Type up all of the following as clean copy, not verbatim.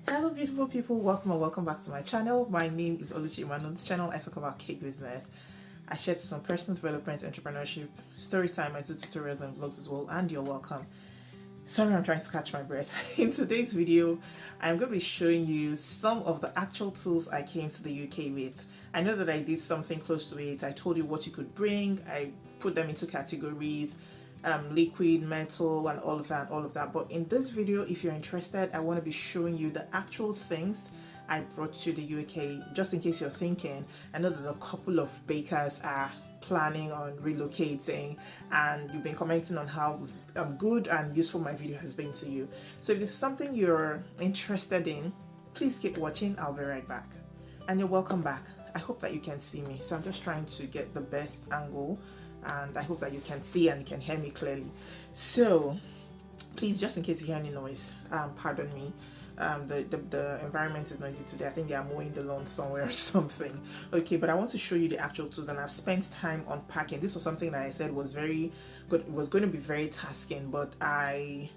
Hello beautiful people, welcome and welcome back to my channel. My name is Oluchiimoh. On this channel I talk about cake business. I share some personal development, entrepreneurship, story time, I do tutorials and vlogs as well, and you're welcome. Sorry, I'm trying to catch my breath. In today's video, I'm going to be showing you some of the actual tools I came to the UK with. I know that I did something close to it. I told you what you could bring. I put them into categories, liquid, metal, and all of that. But in this video, if you're interested, I want to be showing you the actual things I brought to the UK. Just in case you're thinking, I know that a couple of bakers are planning on relocating and you've been commenting on how good and useful my video has been to you. So if this is something you're interested in, please keep watching. I'll be right back. And you're welcome back. I hope that you can see me. So I'm just trying to get the best angle, and I hope that you can see and you can hear me clearly. So please, just in case you hear any noise, pardon me. The environment is noisy today. I think they are mowing the lawn somewhere or something. Okay, but I want to show you the actual tools, and I've spent time unpacking. This was something that I said was very good. It was going to be very tasking, but I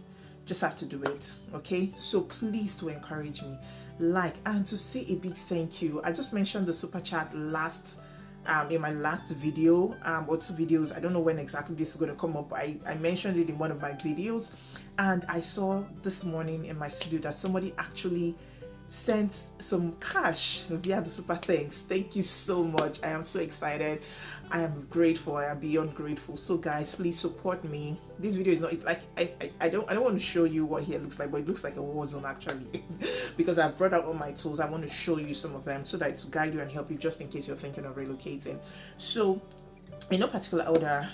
just have to do it. Okay, so please, to encourage me, like, and to say a big thank you. I just mentioned the super chat in my last video, or two videos. I don't know when exactly this is going to come up. I mentioned it in one of my videos, and I saw this morning in my studio that somebody actually sent some cash via the super thanks. Thank you so much. I am so excited. I am grateful. I am beyond grateful. So guys, please support me. This video is not like I don't want to show you what here looks like, but it looks like a war zone actually because I've brought out all my tools. I want to show you some of them so that to guide you and help you just in case you're thinking of relocating. So in no particular order,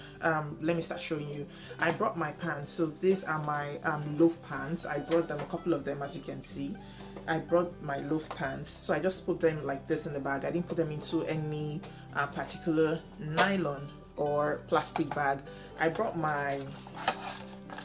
let me start showing you. I brought my pans. So these are my loaf pans. I brought them, a couple of them, as you can see. I brought my loaf pans, so I just put them like this in the bag. I didn't put them into any particular nylon or plastic bag. I brought my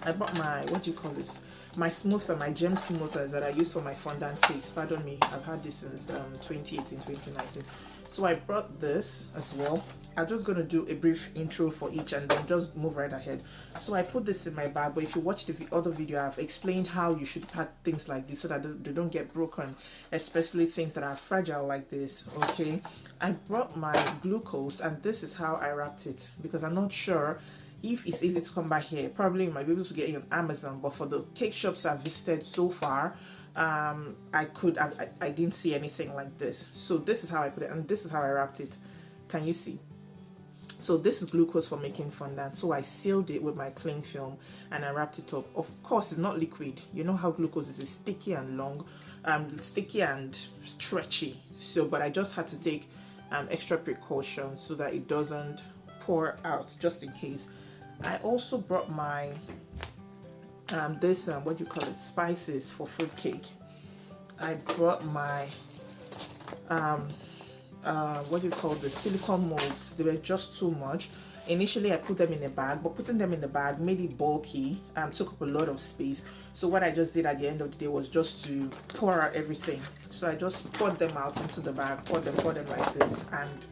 what do you call this, my smoother, my gem smoothers that I use for my fondant cakes. Pardon me, I've had this since 2018, 2019. So I brought this as well. I'm just going to do a brief intro for each and then just move right ahead. So I put this in my bag, but if you watch the other video, I've explained how you should pack things like this so that they don't get broken, especially things that are fragile like this. Okay, I brought my glucose, and this is how I wrapped it because I'm not sure if it's easy to come by here. Probably you might be able to get it on Amazon, but for the cake shops I've visited so far, I didn't see anything like this. So this is how I put it, and this is how I wrapped it. Can you see? So this is glucose for making fondant. So I sealed it with my cling film and I wrapped it up. Of course, it's not liquid. You know how glucose is, it's sticky and long, sticky and stretchy. So, but I just had to take extra precautions so that it doesn't pour out, just in case. I also brought my this what do you call it, spices for fruit cake. I brought my what do you call the silicone molds. They were just too much. Initially I put them in a bag, but putting them in the bag made it bulky, took up a lot of space. So what I just did at the end of the day was just to pour out everything. So I just poured them out into the bag, poured them like this, and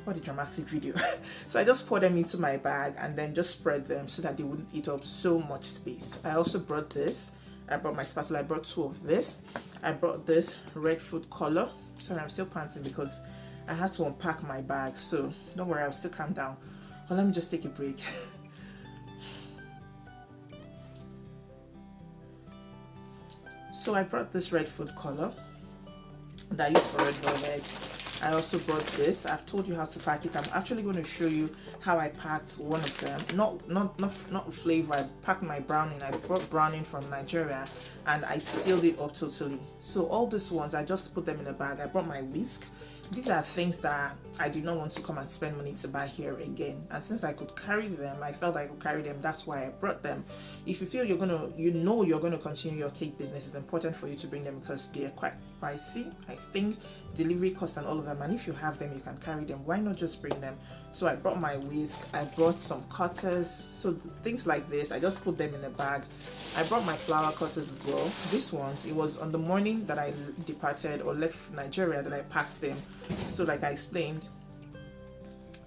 what a dramatic video. So I just poured them into my bag and then just spread them so that they wouldn't eat up so much space. I also brought this. I brought my spatula. I brought two of this. I brought this red food color. Sorry, I'm still panting because I had to unpack my bag. So don't worry, I'll still calm down. Well, let me just take a break. So I brought this red food color that I use for red velvet. I also brought this. I've told you how to pack it. I'm actually going to show you how I packed one of them. Not flavor. I packed my browning. I brought browning from Nigeria and I sealed it up totally. So all these ones, I just put them in a bag. I brought my whisk. These are things that I do not want to come and spend money to buy here again. And since I could carry them, I felt I could carry them. That's why I brought them. If you feel you're gonna continue your cake business, it's important for you to bring them because they are quite pricey. I think delivery cost and all of them. And if you have them, you can carry them. Why not just bring them? So I brought my whisk. I brought some cutters. So things like this, I just put them in a bag. I brought my flower cutters as well. These ones, it was on the morning that I departed or left Nigeria that I packed them. So like I explained,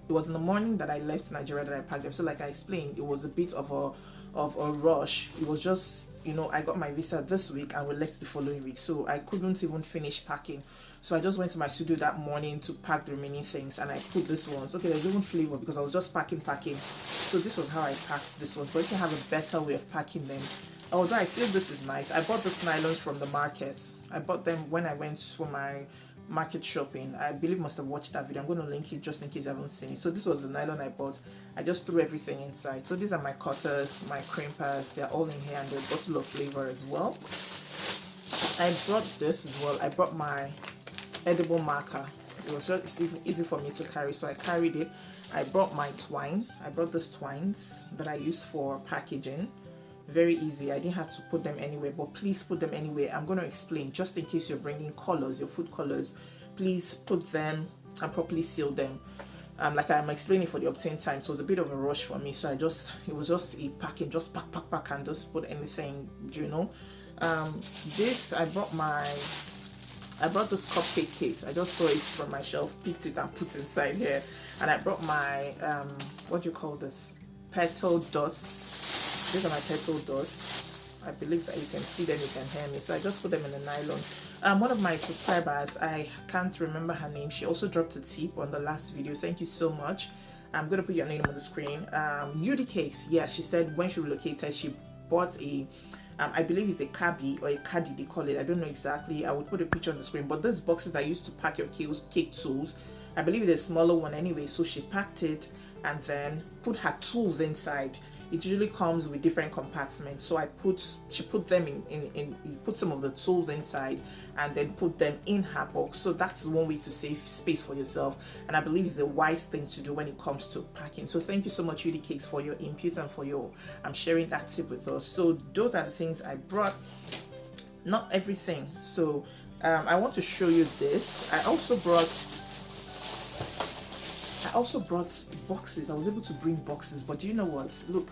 it was in the morning that I left Nigeria that I packed them. So like I explained, it was a bit of a rush. It was just you know, I got my visa this week and we left the following week, so I couldn't even finish packing. So I just went to my studio that morning to pack the remaining things, and I put this ones. Okay, there's even flavor because I was just packing. So this was how I packed this one. But you can have a better way of packing them. Although I feel this is nice. I bought this nylons from the market. I bought them when I went for my market shopping. I believe must have watched that video. I'm going to link it just in case you haven't seen it. So this was the nylon I bought. I just threw everything inside. So these are my cutters, my crimpers. They're all in here, and the bottle of flavor as well. I brought this as well. I brought my edible marker. It was just easy for me to carry, so I carried it. I brought my twine. I brought these twines that I use for packaging. Very easy. I didn't have to put them anywhere, but please put them anywhere. I'm going to explain just in case you're bringing colors, your food colors. Please put them and properly seal them. Like I'm explaining for the obtain time, so it was a bit of a rush for me. So it was just a packing, just pack and just put anything, you know. This I brought this cupcake case. I just saw it from my shelf, picked it and put it inside here. And I brought my what do you call this, petal dust. These are my petal dust. I believe that you can see them, you can hear me. So I just put them in the nylon. One of my subscribers, I can't remember her name, she also dropped a tip on the last video. Thank you so much. I'm going to put your name on the screen. Incase, yeah, she said when she relocated, she bought a I believe it's a cabbie or a caddy they call it. I don't know exactly. I would put a picture on the screen. But these boxes I used to pack your cake tools, I believe it's a smaller one anyway. So she packed it and then put her tools inside. It usually comes with different compartments, so she put them put some of the tools inside and then put them in her box. So that's one way to save space for yourself, and I believe it's a wise thing to do when it comes to packing. So thank you so much, Incase, for your input and for your sharing that tip with us. So those are the things I brought, not everything. So I want to show you this. I also brought boxes. I was able to bring boxes, but do you know what? Look,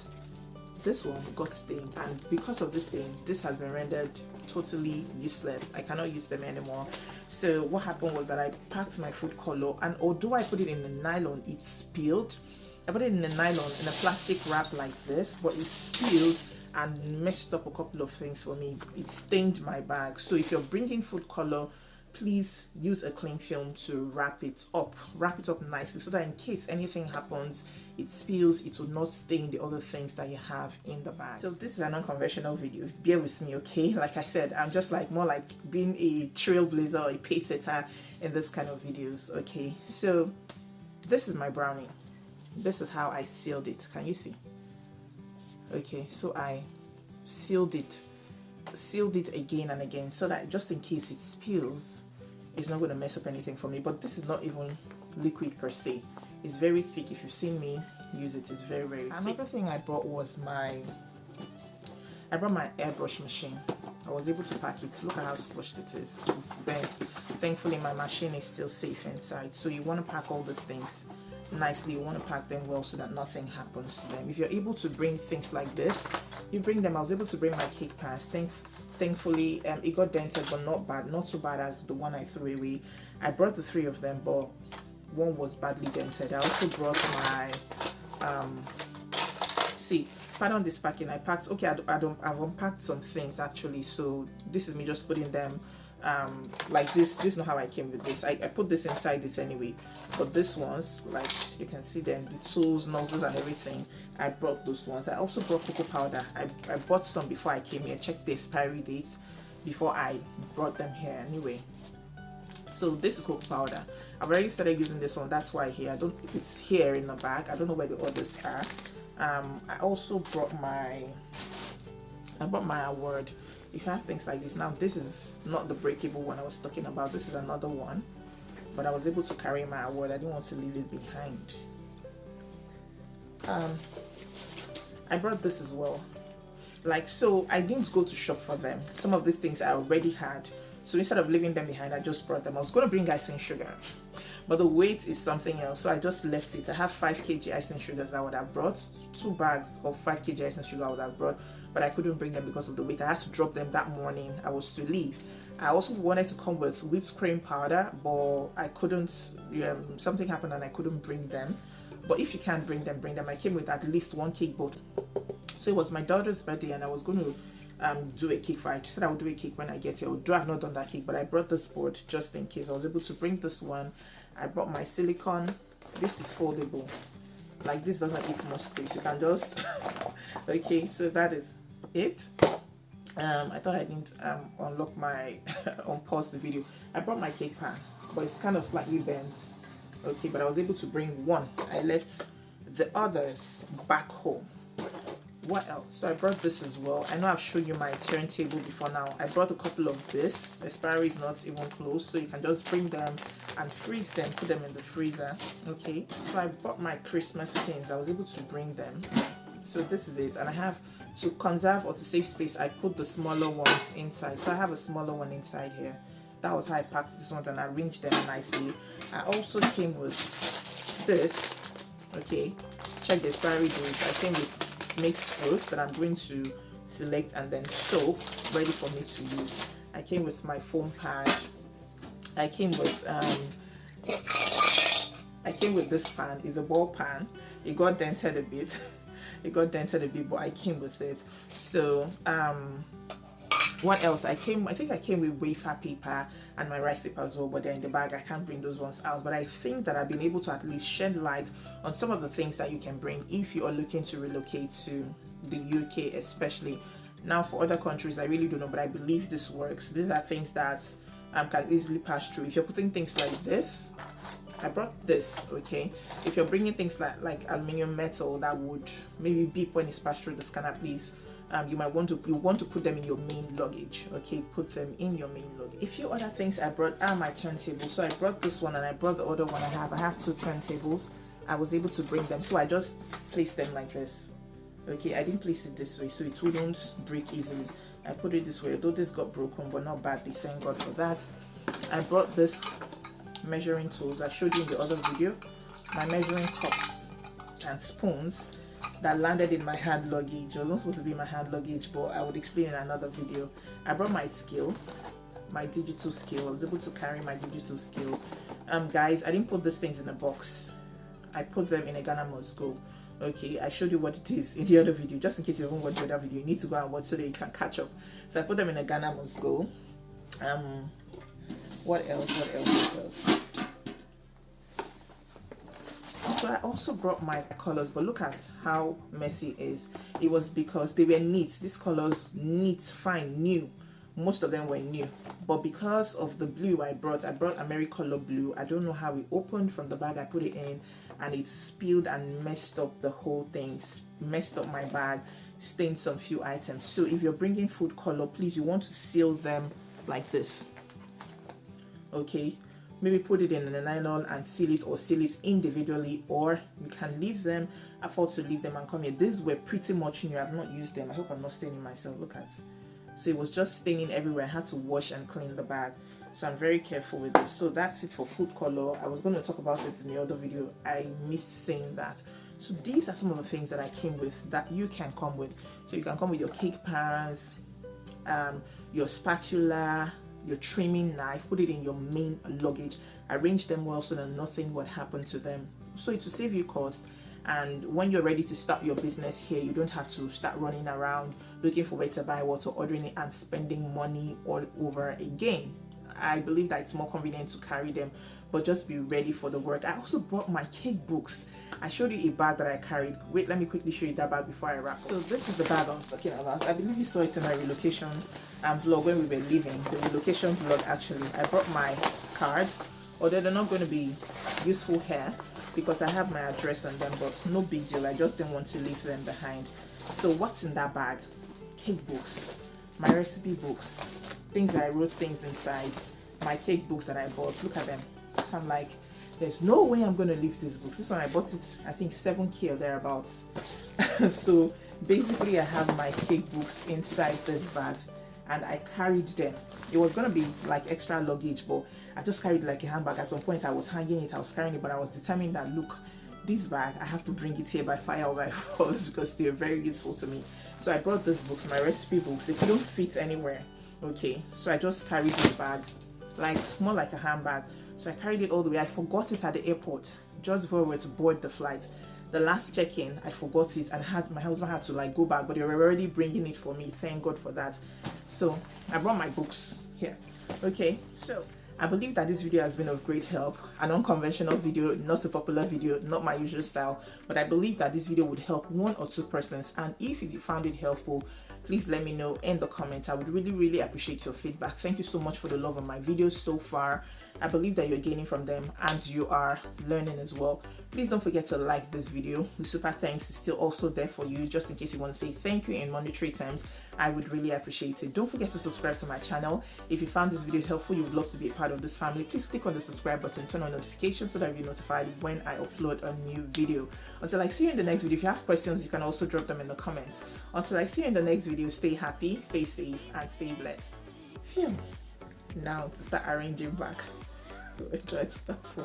this one got stained, and because of this stain, this has been rendered totally useless. I cannot use them anymore. So what happened was that I packed my food color, and although I put it in the nylon, it spilled. I put it in the nylon in a plastic wrap like this, but it spilled and messed up a couple of things for me. It stained my bag. So if you're bringing food color, please use a cling film to wrap it up nicely, so that in case anything happens, it spills, it will not stain the other things that you have in the bag. So this is an unconventional video, bear with me, okay? Like I said, I'm just like more like being a trailblazer or a pace setter in this kind of videos, okay? So this is my brownie. This is how I sealed it. Can you see? Okay, so I sealed it again and again, so that just in case it spills, it's not going to mess up anything for me. But this is not even liquid per se. It's very thick. If you've seen me use it, it's very, very thick. Another thing I brought was I brought my airbrush machine. I was able to pack it. Look at how squished it is. It's bent. Thankfully, my machine is still safe inside. So you want to pack all these things nicely. You want to pack them well so that nothing happens to them. If you're able to bring things like this, you bring them. I was able to bring my cake pans. Thankfully, it got dented, but not bad, not so bad as the one I threw away. I brought the 3 of them, but one was badly dented. I also brought my pardon this packing. I packed, okay, I've unpacked some things actually. So this is me just putting them like this. This is not how I came with this. I put this inside this anyway, but this ones, like you can see them, the tools, nozzles and everything, I brought those ones. I also brought cocoa powder. I bought some before I came here, checked the expiry dates before I brought them here anyway. So this is cocoa powder. I've already started using this one, that's why it's here in the bag. I don't know where the others are. I also brought my award. If you have things like this, now this is not the breakable one I was talking about, this is another one, but I was able to carry my award. I didn't want to leave it behind. I brought this as well. Like, so I didn't go to shop for them. Some of these things I already had, so instead of leaving them behind, I just brought them. I was going to bring icing sugar, but the weight is something else, so I just left it. I have 5 kg icing sugars that I would have brought, 2 bags of 5 kg icing sugar I would have brought, but I couldn't bring them because of the weight. I had to drop them that morning I was to leave. I also wanted to come with whipped cream powder, but I couldn't. Something happened and I couldn't bring them. But if you can't bring them, bring them. I came with at least 1 cake bottle. So it was my daughter's birthday, and I was going to do a cake for. I said I would do a cake when I get here. Although I've not done that cake, but I brought this board just in case. I was able to bring this one. I brought my silicone. This is foldable. Like, this doesn't eat much space. You can just okay, so that is it. I thought I didn't unlock my unpause the video. I brought my cake pan, but it's kind of slightly bent. Okay, but I was able to bring one. I left the others back home. What else? So I brought this as well. I know I've shown you my turntable before now. I brought a couple of this. The expiry is not even close, so you can just bring them and freeze them, put them in the freezer. Okay, so I bought my Christmas things. I was able to bring them. So this is it, and I have, to conserve or to save space, I put the smaller ones inside. So I have a smaller one inside here. That was how I packed these ones and arranged them nicely. I also came with this. Okay, check the expiry date. I came with mixed fruits that I'm going to select and then soak, ready for me to use. I came with my foam pad. I came with this pan. It's a ball pan. It got dented a bit. But I came with it. So what else? I think I came with wafer paper and my rice paper as well, but they're in the bag. I can't bring those ones out, but I think that I've been able to at least shed light on some of the things that you can bring if you are looking to relocate to the UK, especially. Now for other countries, I really don't know, but I believe this works. These are things that can easily pass through. If you're putting things like this, I brought this. Okay, if you're bringing things like aluminium metal that would maybe beep when it's passed through the scanner, please, you want to put them in your main luggage. Okay, put them in your main luggage. A few other things I brought are my turntables. So I brought this one and I brought the other one. I have two turntables. I was able to bring them, so I just placed them like this. Okay, I didn't place it this way so it wouldn't break easily. I put it this way, although this got broken, but not badly, thank God for that. I brought this measuring tools I showed you in the other video, my measuring cups and spoons that landed in my hand luggage. It wasn't supposed to be my hand luggage, but I would explain in another video. I brought my scale, my digital scale. I was able to carry my digital scale. Guys, I didn't put these things in a box. I put them in a Ghana must go. Okay, I showed you what it is in the other video. Just in case you haven't watched the other video, you need to go and watch so that you can catch up. So I put them in a Ghana must go. What else? So I also brought my colors, but look at how messy it is. It was because they were neat. These colors, neat, fine, new. Most of them were new, but because of the blue I brought AmeriColor blue. I don't know how it opened from the bag I put it in, and it spilled and messed up the whole thing, messed up my bag, stained some few items. So if you're bringing food color, please, you want to seal them like this. Okay, maybe put it in a nylon and seal it, or seal it individually, or you can leave them, afford to leave them and come here. These were pretty much new. I've not used them. I hope I'm not staining myself. Look at, so it was just staining everywhere. I had to wash and clean the bag, so I'm very careful with this. So that's it for food color. I was going to talk about it in the other video. I missed saying that. So these are some of the things that I came with that you can come with. So you can come with your cake pans, your spatula, your trimming knife. Put it in your main luggage. Arrange them well so that nothing would happen to them. So it will save you cost. And when you're ready to start your business here, you don't have to start running around looking for where to buy what, or ordering it and spending money all over again. I believe that it's more convenient to carry them, but just be ready for the work. I also brought my cake books. I showed you a bag that I carried. Wait, let me quickly show you that bag before I wrap. So this is the bag I was talking about. I believe you saw it in my relocation vlog when we were leaving. The relocation vlog, actually. I brought my cards, although they're not going to be useful here because I have my address on them, but no big deal. I just didn't want to leave them behind. So what's in that bag? Cake books, my recipe books, things I wrote things inside, my cake books that I bought. Look at them. So I'm like, there's no way I'm going to leave these books. This one I bought it, I think 7K or thereabouts. So basically I have my cake books inside this bag and I carried them. It was going to be like extra luggage, but I just carried like a handbag. At some point I was hanging it, I was carrying it, but I was determined that, look, this bag, I have to bring it here by fire or by force because they're very useful to me. So I brought these books, my recipe books. They couldn't fit anywhere. Okay, so I just carried this bag, like more like a handbag. So I carried it all the way. I forgot it at the airport just before we were to board the flight. the last check-in I forgot it, and my husband had to like go back, but they were already bringing it for me. Thank God for that. So I brought my books here. Okay, so I believe that this video has been of great help. An unconventional video, not a popular video, not my usual style, but I believe that this video would help 1 or 2 persons. And if you found it helpful, please let me know in the comments. I would really appreciate your feedback. Thank you so much for the love of my videos so far. I believe that you're gaining from them and you are learning as well. Please don't forget to like this video. The super thanks is still also there for you, just in case you want to say thank you in monetary terms. I would really appreciate it. Don't forget to subscribe to my channel. If you found this video helpful, you would love to be a part of this family, please click on the subscribe button, turn on notifications so that you're notified when I upload a new video. Until I see you in the next video, if you have questions, you can also drop them in the comments. Until I see you in the next video, stay happy, stay safe, and stay blessed. Phew. Now to start arranging back. Enjoy stuff.